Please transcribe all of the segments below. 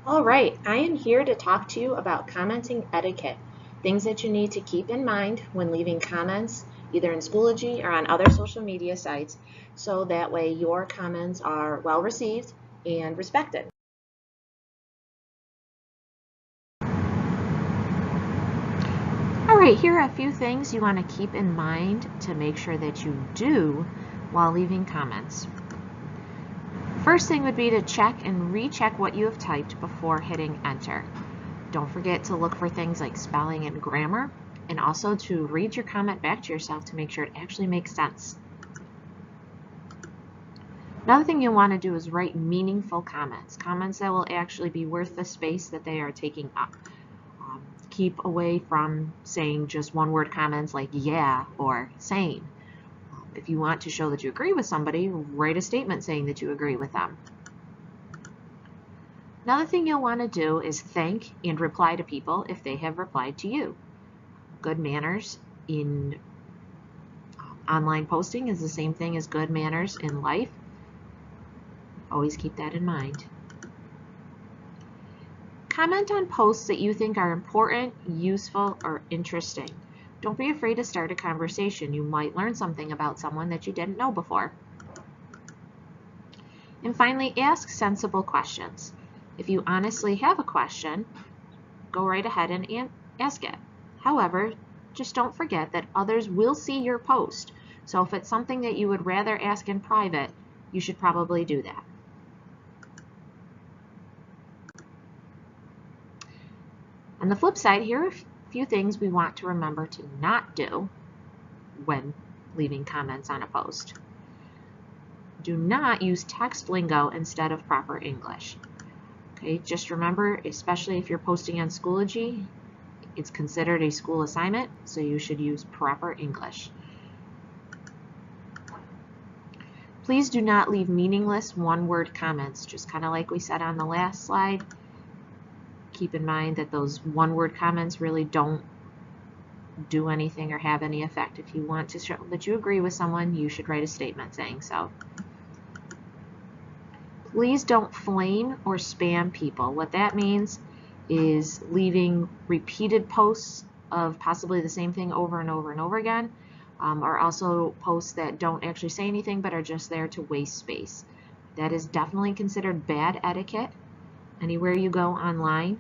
All right, I am here to talk to you about commenting etiquette, things that you need to keep in mind when leaving comments, either in Schoology or on other social media sites, so that way your comments are well received and respected. All right, here are a few things you want to keep in mind to make sure that you do while leaving comments. First thing would be to check and recheck what you have typed before hitting enter. Don't forget to look for things like spelling and grammar, and also to read your comment back to yourself to make sure it actually makes sense. Another thing you want to do is write meaningful comments, comments that will actually be worth the space that they are taking up. Keep away from saying just one-word comments like yeah or same. If you want to show that you agree with somebody, write a statement saying that you agree with them. Another thing you'll want to do is thank and reply to people if they have replied to you. Good manners in online posting is the same thing as good manners in life. Always keep that in mind. Comment on posts that you think are important, useful, or interesting. Don't be afraid to start a conversation. You might learn something about someone that you didn't know before. And finally, ask sensible questions. If you honestly have a question, go right ahead and ask it. However, just don't forget that others will see your post. So if it's something that you would rather ask in private, you should probably do that. On the flip side, here are a few things we want to remember to not do when leaving comments on a post. Do not use text lingo instead of proper English. Okay, just remember, especially if you're posting on Schoology, it's considered a school assignment, so you should use proper English. Please do not leave meaningless one-word comments, just kind of like we said on the last slide. Keep in mind that those one-word comments really don't do anything or have any effect. If you want to show that you agree with someone, you should write a statement saying so. Please don't flame or spam people. What that means is leaving repeated posts of possibly the same thing over and over and over again, or also posts that don't actually say anything but are just there to waste space. That is definitely considered bad etiquette anywhere you go online,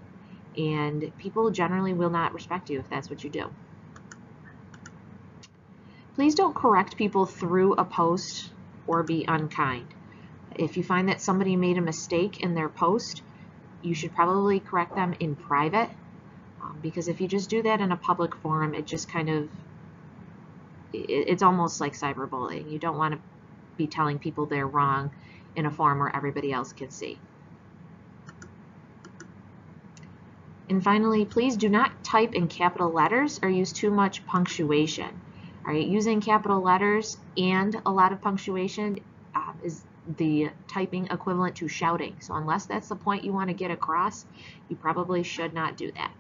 and people generally will not respect you if that's what you do. Please don't correct people through a post or be unkind. If you find that somebody made a mistake in their post, you should probably correct them in private, because if you just do that in a public forum, it just kind of, it's almost like cyberbullying. You don't want to be telling people they're wrong in a forum where everybody else can see. And finally, please do not type in capital letters or use too much punctuation. All right, using capital letters and a lot of punctuation is the typing equivalent to shouting. So unless that's the point you want to get across, you probably should not do that.